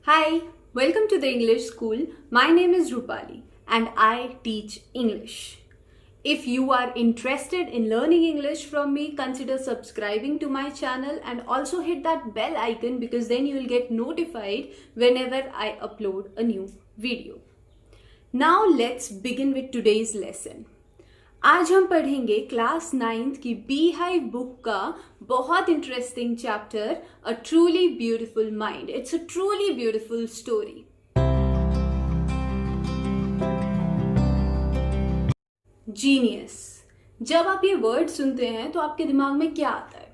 Hi, welcome to the English School. My name is Rupali and I teach English. If you are interested in learning English from me, consider subscribing to my channel and also hit that bell icon because then you will get notified whenever I upload a new video. Now let's begin with today's lesson. आज हम पढ़ेंगे class 9th की beehive book का बहुत interesting chapter a truly beautiful mind. It's a truly beautiful story. Genius. जब आप ये word सुनते हैं तो आपके दिमाग में क्या आता है?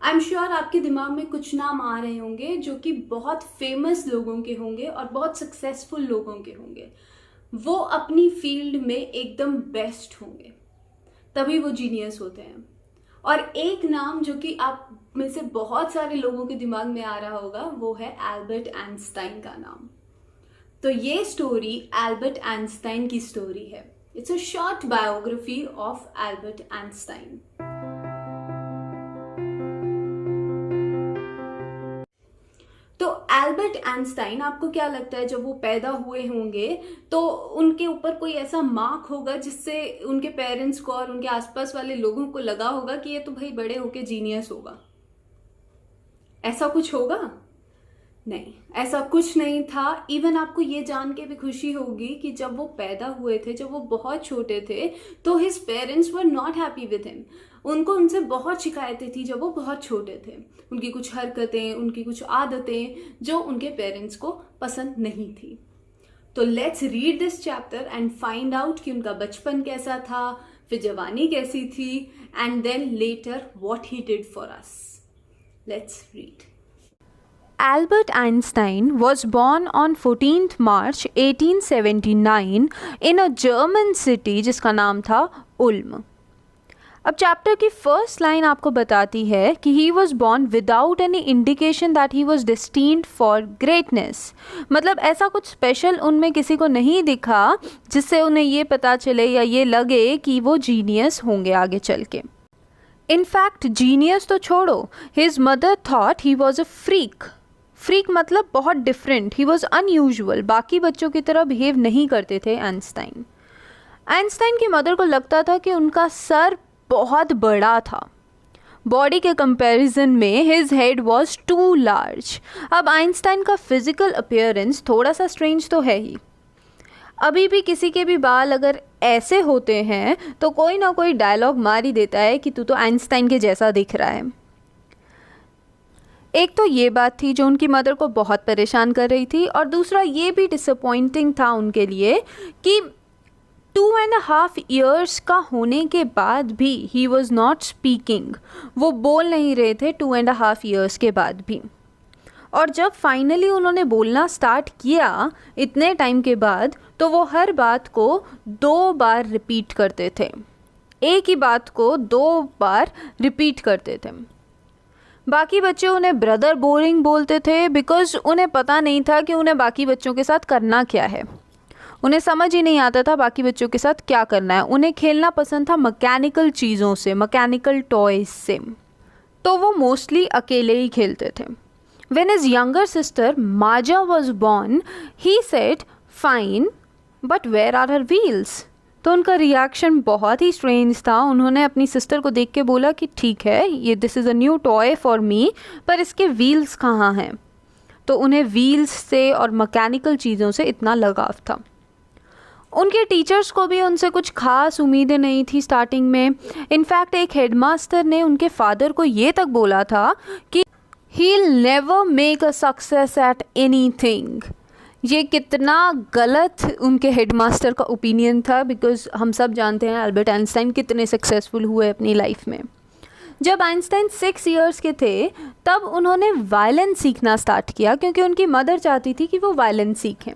आई एम श्योर आपके दिमाग में कुछ नाम आ रहे होंगे जो कि बहुत फेमस लोगों के होंगे और बहुत सक्सेसफुल लोगों के होंगे. वो अपनी फील्ड में एकदम बेस्ट होंगे, तभी वो जीनियस होते हैं. और एक नाम जो कि आप में से बहुत सारे लोगों के दिमाग में आ रहा होगा वो है एल्बर्ट आइंस्टाइन का नाम. तो ये स्टोरी एल्बर्ट आइंस्टाइन की स्टोरी है. It's a short biography of Albert Einstein. तो एल्बर्ट आइंस्टाइन, आपको क्या लगता है जब वो पैदा हुए होंगे तो उनके ऊपर कोई ऐसा मार्क होगा जिससे उनके पेरेंट्स को और उनके आसपास वाले लोगों को लगा होगा कि ये तो भाई बड़े होके जीनियस होगा? ऐसा कुछ होगा? नहीं, ऐसा कुछ नहीं था. इवन आपको ये जान के भी खुशी होगी कि जब वो पैदा हुए थे, जब वो बहुत छोटे थे, तो his parents were not happy with him. उनको उनसे बहुत शिकायतें थी जब वो बहुत छोटे थे. उनकी कुछ हरकतें, उनकी कुछ आदतें जो उनके पेरेंट्स को पसंद नहीं थी. तो let's read this chapter and find out कि उनका बचपन कैसा था, फिर जवानी कैसी थी, and then later what he did for us. Let's read. Albert Einstein was born on 14th March 1879 in a German city जिसका नाम था उल्म. अब चैप्टर की फर्स्ट लाइन आपको बताती है कि he was born without any indication that he was destined for greatness. मतलब ऐसा कुछ स्पेशल उनमें किसी को नहीं दिखा जिससे उन्हें ये पता चले या ये लगे कि वो जीनियस होंगे आगे चल के. इनफैक्ट जीनियस तो छोड़ो, his mother thought he was a freak. Freak मतलब बहुत डिफरेंट. He was unusual. बाकी बच्चों की तरह बिहेव नहीं करते थे आइंस्टाइन. आइंस्टाइन की मदर को लगता था कि उनका सर बहुत बड़ा था. बॉडी के कंपैरिजन में his head was too large. अब आइंस्टाइन का फिजिकल अपीयरेंस थोड़ा सा स्ट्रेंज तो है ही. अभी भी किसी के भी बाल अगर ऐसे होते हैं तो कोई ना कोई डायलॉग मार ही देता है कि तू तो आइंस्टाइन के जैसा दिख रहा है. एक तो ये बात थी जो उनकी मदर को बहुत परेशान कर रही थी, और दूसरा ये भी डिसअपॉइंटिंग था उनके लिए कि 2.5 years का होने के बाद भी ही वॉज नॉट स्पीकिंग. वो बोल नहीं रहे थे 2.5 years के बाद भी. और जब फाइनली उन्होंने बोलना स्टार्ट किया इतने टाइम के बाद, तो वो हर बात को 2 बार रिपीट करते थे. एक ही बात को 2 बार रिपीट करते थे. बाकी बच्चे उन्हें ब्रदर बोरिंग बोलते थे बिकॉज उन्हें पता नहीं था कि उन्हें बाकी बच्चों के साथ करना क्या है. उन्हें समझ ही नहीं आता था बाकी बच्चों के साथ क्या करना है. उन्हें खेलना पसंद था मैकेनिकल चीज़ों से, मैकेनिकल टॉयज़ से. तो वो मोस्टली अकेले ही खेलते थे. When his younger sister Maja was born he said fine but where are her wheels. तो उनका रिएक्शन बहुत ही स्ट्रेंज था. उन्होंने अपनी सिस्टर को देख के बोला कि ठीक है, ये this is a new toy for me, पर इसके व्हील्स कहाँ हैं. तो उन्हें व्हील्स से और मैकेनिकल चीज़ों से इतना लगाव था. उनके टीचर्स को भी उनसे कुछ खास उम्मीदें नहीं थी स्टार्टिंग में. इनफैक्ट एक हेडमास्टर ने उनके फादर को ये तक बोला था कि he will never make a success at anything. ये कितना गलत उनके हेडमास्टर का ओपिनियन था, बिकॉज हम सब जानते हैं एल्बर्ट आइंस्टाइन कितने सक्सेसफुल हुए अपनी लाइफ में. जब आइंस्टाइन 6 years के थे तब उन्होंने वायलिन सीखना स्टार्ट किया क्योंकि उनकी मदर चाहती थी कि वो वायलिन सीखें.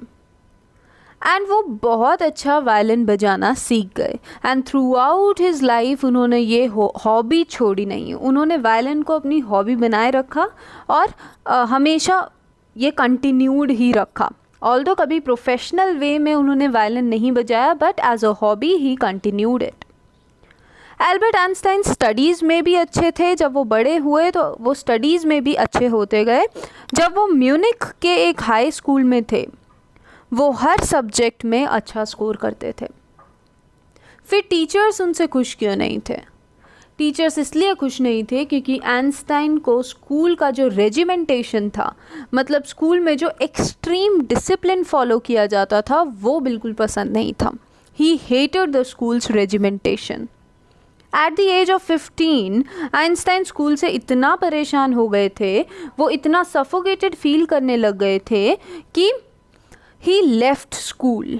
एंड वो बहुत अच्छा वायलिन बजाना सीख गए. And through out his life उन्होंने ये हॉबी छोड़ी नहीं. उन्होंने वायलिन को अपनी हॉबी बनाए रखा और हमेशा ये कंटिन्यूड ही रखा. ऑल्दो कभी प्रोफेशनल वे में उन्होंने वायलिन नहीं बजाया, but as a hobby he continued it. Albert Einstein studies में भी अच्छे थे। जब वो बड़े हुए तो वो स्टडीज़ में भी अच्छे होते गए। जब वो म्यूनिख के एक हाई स्कूल में थे वो हर सब्जेक्ट में अच्छा स्कोर करते थे। फिर टीचर्स उनसे खुश क्यों नहीं थे? टीचर्स इसलिए खुश नहीं थे क्योंकि आइंस्टाइन को स्कूल का जो रेजिमेंटेशन था, मतलब स्कूल में जो एक्सट्रीम डिसिप्लिन फॉलो किया जाता था, वो बिल्कुल पसंद नहीं था। He hated the school's regimentation. At the age of 15 Einstein school से इतना परेशान हो गए थे, वो इतना सफोकेटेड फील करने लग गए थे कि ही लेफ्ट स्कूल।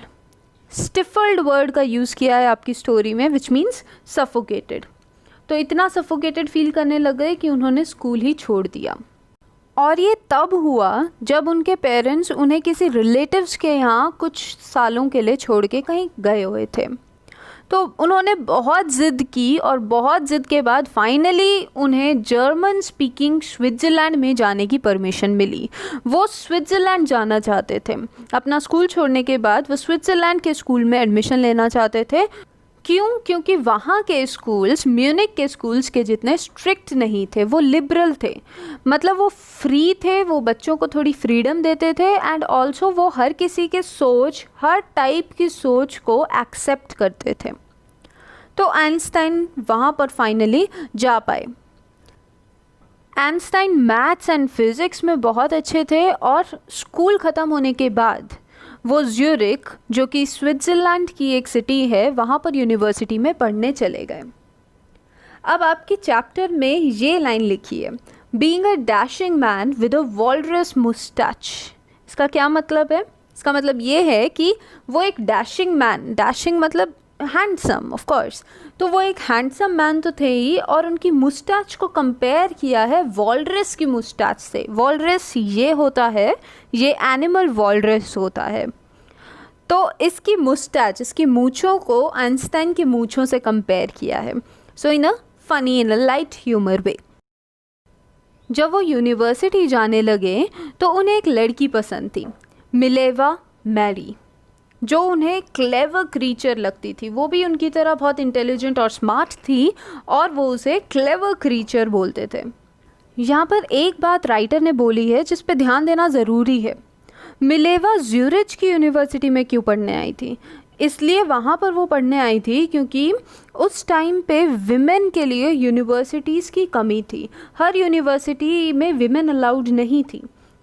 स्टिफल्ड वर्ड का यूज़ किया है आपकी स्टोरी में, विच मीन्स सफोकेटेड। तो इतना सफोकेटेड फील करने लग गए कि उन्होंने स्कूल ही छोड़ दिया। और ये तब हुआ जब उनके पेरेंट्स उन्हें किसी रिलेटिव्स के यहाँ कुछ सालों के लिए छोड़ के कहीं गए हुए थे। तो उन्होंने बहुत ज़िद की और बहुत ज़िद के बाद फाइनली उन्हें जर्मन स्पीकिंग स्विट्ज़रलैंड में जाने की परमिशन मिली। वो स्विट्ज़रलैंड जाना चाहते थे। अपना स्कूल छोड़ने के बाद वो स्विट्ज़रलैंड के स्कूल में एडमिशन लेना चाहते थे। क्यों? क्योंकि वहाँ के स्कूल्स म्यूनिख के स्कूल्स के जितने स्ट्रिक्ट नहीं थे, वो लिबरल थे। मतलब वो फ्री थे, वो बच्चों को थोड़ी फ्रीडम देते थे एंड ऑल्सो वो हर किसी के सोच, हर टाइप की सोच को एक्सेप्ट करते थे। तो आइंस्टाइन वहाँ पर फाइनली जा पाए। आइंस्टाइन मैथ्स एंड फिज़िक्स में बहुत अच्छे थे और स्कूल ख़त्म होने के बाद वो ज्यूरिख, जो कि स्विट्ज़रलैंड की एक सिटी है, वहाँ पर यूनिवर्सिटी में पढ़ने चले गए। अब आपके चैप्टर में ये लाइन लिखी है, being a dashing man with a walrus moustache. इसका क्या मतलब है? इसका मतलब ये है कि वो एक डैशिंग मैन, डैशिंग मतलब हैंडसम ऑफ कोर्स, तो वो एक हैंडसम मैन तो थे ही, और उनकी मुस्टैच को कंपेयर किया है वॉल्रस की मुस्टैच से। वॉल्रस ये होता है, ये एनिमल वॉल्रस होता है। तो इसकी मुस्टैच, इसकी मूँछों को आइंस्टाइन की मूँछों से कंपेयर किया है। So in a funny, in a light humour way. जब वो यूनिवर्सिटी जाने लगे तो उन्हें एक लड़की पसंद थी, मिलेवा मैरी, जो उन्हें क्लेवर क्रीचर लगती थी। वो भी उनकी तरह बहुत इंटेलिजेंट और स्मार्ट थी और वो उसे क्लेवर क्रीचर बोलते थे। यहाँ पर एक बात राइटर ने बोली है जिस पे ध्यान देना ज़रूरी है। मिलेवा ज्यूरिच की यूनिवर्सिटी में क्यों पढ़ने आई थी? इसलिए वहाँ पर वो पढ़ने आई थी क्योंकि उस टाइम पे विमेन के लिए यूनिवर्सिटीज़ की कमी थी। हर यूनिवर्सिटी में विमेन अलाउड नहीं थी,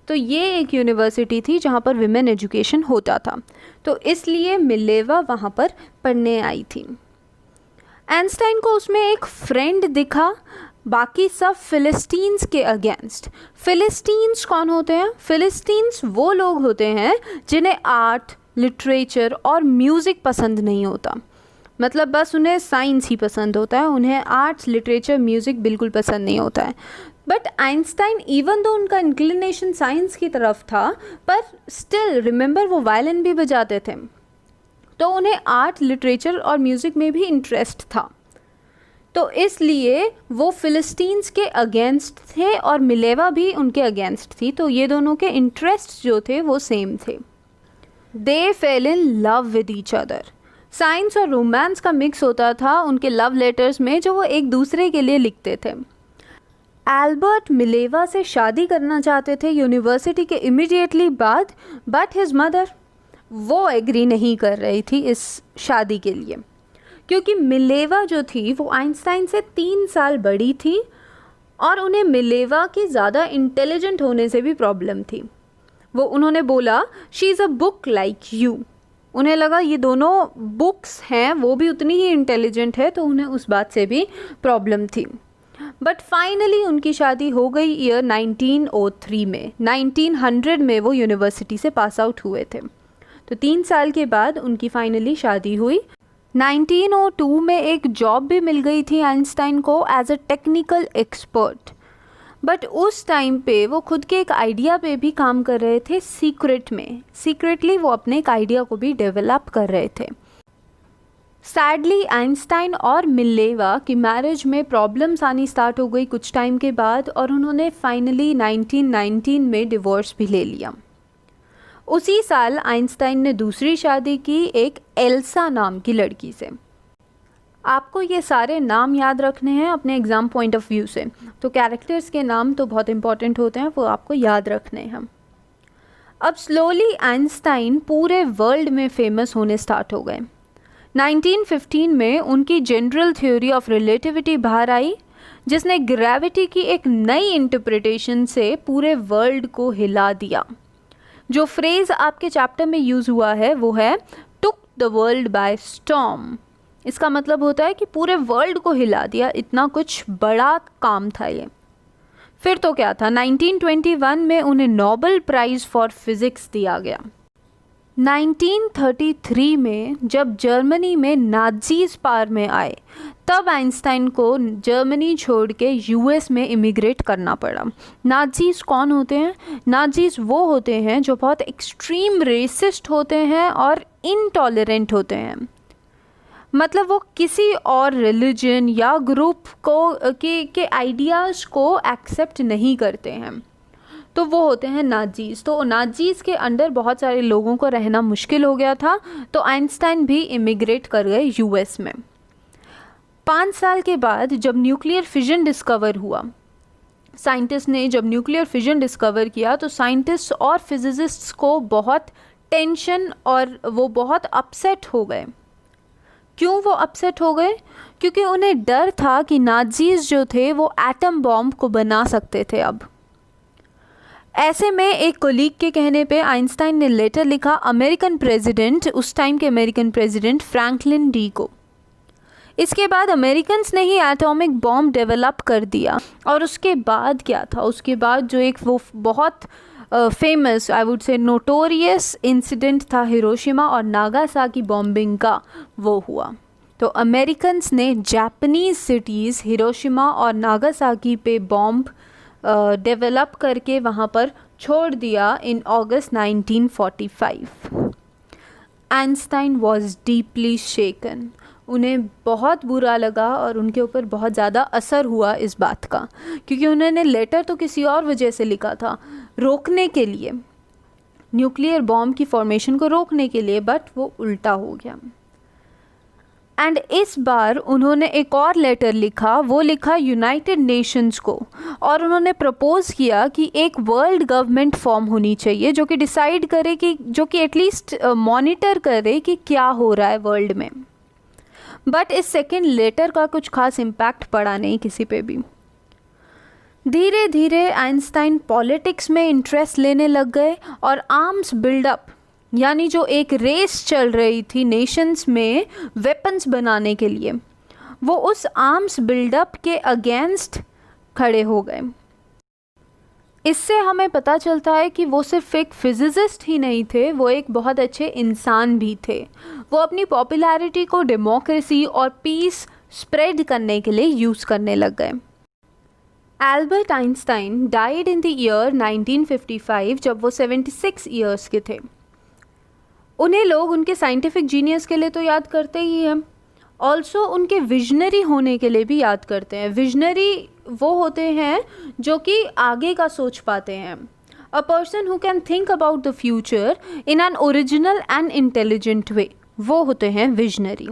तो ये एक यूनिवर्सिटी थी जहाँ पर विमेन एजुकेशन होता था। तो इसलिए मिलेवा वहाँ पर पढ़ने आई थी। आइंस्टाइन को उसमें एक फ्रेंड दिखा, बाकी सब फिलिस्टीन्स के अगेंस्ट। फिलिस्टीन्स कौन होते हैं? फिलिस्टीन्स वो लोग होते हैं जिन्हें आर्ट, लिटरेचर और म्यूज़िक पसंद नहीं होता। मतलब बस उन्हें साइंस ही पसंद होता है, उन्हें आर्ट्स, लिटरेचर, म्यूज़िक बिल्कुल पसंद नहीं होता है। बट आइंस्टाइन, इवन दो उनका इंक्लिनेशन साइंस की तरफ था, पर स्टिल रिमेंबर वो वायलिन भी बजाते थे, तो उन्हें आर्ट, लिटरेचर और म्यूज़िक में भी इंटरेस्ट था। तो इसलिए वो फिलिस्टीन्स के अगेंस्ट थे और मिलेवा भी उनके अगेंस्ट थी। तो ये दोनों के इंटरेस्ट जो थे वो सेम थे। They fell in love with each other. Science और रोमांस का मिक्स होता था उनके लव लेटर्स में, जो वो एक दूसरे के लिए लिखते थे। एल्बर्ट मिलेवा से शादी करना चाहते थे यूनिवर्सिटी के इमीडिएटली बाद, बट हिज मदर वो एग्री नहीं कर रही थी इस शादी के लिए, क्योंकि मिलेवा जो थी वो आइंस्टाइन से 3 साल बड़ी थी और उन्हें मिलेवा के ज़्यादा इंटेलिजेंट होने से भी प्रॉब्लम थी। वो उन्होंने बोला, she is a book like you. उन्हें लगा ये दोनों बुक्स हैं, वो भी उतनी ही इंटेलिजेंट है, तो उन्हें उस बात से भी प्रॉब्लम थी। बट फाइनली उनकी शादी हो गई ईयर 1903 में। 1900 में वो यूनिवर्सिटी से पास आउट हुए थे, तो 3 साल के बाद उनकी फाइनली शादी हुई। 1902 में एक जॉब भी मिल गई थी आइंस्टाइन को as a technical expert. But उस टाइम पे वो खुद के एक आइडिया पे भी काम कर रहे थे सीक्रेट में। सीक्रेटली वो अपने एक आइडिया को भी डेवलप कर रहे थे। सैडली आइंस्टाइन और मिलेवा की मैरिज में प्रॉब्लम्स आनी स्टार्ट हो गई कुछ टाइम के बाद, और उन्होंने फाइनली 1919 में डिवोर्स भी ले लिया। उसी साल आइंस्टाइन ने दूसरी शादी की एक एल्सा नाम की लड़की से। आपको ये सारे नाम याद रखने हैं अपने एग्ज़ाम पॉइंट ऑफ व्यू से। तो कैरेक्टर्स के नाम तो बहुत इंपॉर्टेंट होते हैं, वो आपको याद रखने हैं। अब स्लोली आइंस्टाइन पूरे वर्ल्ड में फेमस होने स्टार्ट हो गए। 1915 में उनकी जनरल थ्योरी ऑफ रिलेटिविटी बाहर आई, जिसने ग्रेविटी की एक नई इंटरप्रिटेशन से पूरे वर्ल्ड को हिला दिया। जो फ्रेज़ आपके चैप्टर में यूज़ हुआ है वो है took the world by storm. इसका मतलब होता है कि पूरे वर्ल्ड को हिला दिया, इतना कुछ बड़ा काम था ये। फिर तो क्या था, 1921 में उन्हें नोबेल प्राइज़ फॉर फिज़िक्स दिया गया। 1933 में जब जर्मनी में नाज़ीज़ पावर में आए, तब आइंस्टाइन को जर्मनी छोड़ के यूएस में इमिग्रेट करना पड़ा। नाज़ीज़ कौन होते हैं? नाज़ीज़ वो होते हैं जो बहुत एक्सट्रीम रेसिस्ट होते हैं और इनटॉलरेंट होते हैं। मतलब वो किसी और रिलीजन या ग्रुप को के आइडियाज़ को एक्सेप्ट नहीं करते हैं, तो वो होते हैं नाज़ीज़। तो नाज़ीज़ के अंडर बहुत सारे लोगों को रहना मुश्किल हो गया था, तो आइंस्टाइन भी इमिग्रेट कर गए यूएस में। 5 साल के बाद जब न्यूक्लियर फिजन डिस्कवर हुआ, साइंटिस्ट ने जब न्यूक्लियर फिजन डिस्कवर किया, तो साइंटिस्ट और फिजिसिस्ट्स को बहुत टेंशन और वो बहुत अपसेट हो गए। क्यों वो अपसेट हो गए? क्योंकि उन्हें डर था कि नाज़ीज़ जो थे वो एटम बॉम्ब को बना सकते थे। अब ऐसे में एक कोलीग के कहने पे आइंस्टाइन ने लेटर लिखा अमेरिकन प्रेसिडेंट, उस टाइम के अमेरिकन प्रेसिडेंट फ्रैंकलिन डी को। इसके बाद अमेरिकन्स ने ही एटॉमिक बॉम्ब डेवलप कर दिया। और उसके बाद क्या था, उसके बाद जो एक वो बहुत famous, I would say notorious incident था हिरोशिमा और नागासाकी बॉम्बिंग का, वो हुआ। तो अमेरिकन्स ने जापानीज़ सिटीज़ हिरोशिमा और नागासाकी पे बॉम्ब डेवलप करके वहाँ पर छोड़ दिया इन अगस्त 1945। आइंस्टाइन वॉज डीपली शेकन। उन्हें बहुत बुरा लगा और उनके ऊपर बहुत ज़्यादा असर हुआ इस बात का, क्योंकि उन्होंने लेटर तो किसी और वजह से लिखा था, रोकने के लिए, न्यूक्लियर बॉम्ब की फॉर्मेशन को रोकने के लिए, बट वो उल्टा हो गया। एंड इस बार उन्होंने एक और लेटर लिखा, वो लिखा यूनाइटेड नेशंस को, और उन्होंने प्रपोज किया कि एक वर्ल्ड गवर्नमेंट फॉर्म होनी चाहिए जो कि डिसाइड करे कि, जो कि एटलीस्ट मॉनिटर करे कि क्या हो रहा है वर्ल्ड में। बट इस सेकेंड लेटर का कुछ खास इम्पैक्ट पड़ा नहीं किसी पे भी। धीरे धीरे आइंस्टाइन पॉलिटिक्स में इंटरेस्ट लेने लग गए और आर्म्स बिल्डअप, यानी जो एक रेस चल रही थी नेशंस में वेपन्स बनाने के लिए, वो उस आर्म्स बिल्डअप के अगेंस्ट खड़े हो गए। इससे हमें पता चलता है कि वो सिर्फ एक फिजिसिस्ट ही नहीं थे, वो एक बहुत अच्छे इंसान भी थे। वो अपनी पॉपुलैरिटी को डेमोक्रेसी और पीस स्प्रेड करने के लिए यूज़ करने लग गए। Albert Einstein died in the year 1955 जब वो 76 ईयर्स के थे। उन्हें लोग उनके साइंटिफिक जीनियस के लिए तो याद करते ही हैं, ऑल्सो उनके विजनरी होने के लिए भी याद करते हैं। विजनरी वो होते हैं जो कि आगे का सोच पाते हैं, a person who can think about the future in an original and intelligent way, वो होते हैं विजनरी।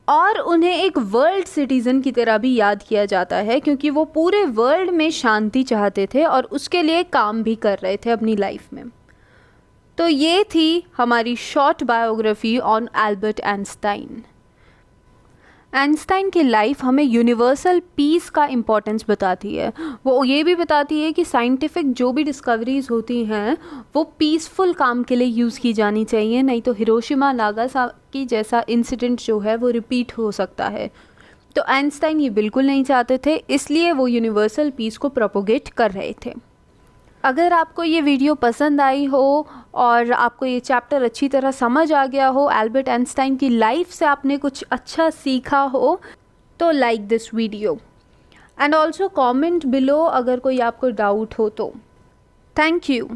और उन्हें एक वर्ल्ड सिटीज़न की तरह भी याद किया जाता है, क्योंकि वो पूरे वर्ल्ड में शांति चाहते थे और उसके लिए काम भी कर रहे थे अपनी लाइफ में। तो ये थी हमारी short biography on Albert Einstein. Einstein की लाइफ हमें यूनिवर्सल पीस का इम्पोर्टेंस बताती है। वो ये भी बताती है कि साइंटिफिक जो भी डिस्कवरीज होती हैं वो पीसफुल काम के लिए यूज़ की जानी चाहिए, नहीं तो हिरोशिमा नागासाकी जैसा इंसिडेंट जो है वो रिपीट हो सकता है। तो आइंस्टाइन ये बिल्कुल नहीं चाहते थे, इसलिए वो यूनिवर्सल पीस को प्रोपोगेट कर रहे थे। अगर आपको ये वीडियो पसंद आई हो और आपको ये चैप्टर अच्छी तरह समझ आ गया हो, एल्बर्ट आइंस्टाइन की लाइफ से आपने कुछ अच्छा सीखा हो, तो like this video and also comment below अगर कोई आपको डाउट हो तो। Thank you.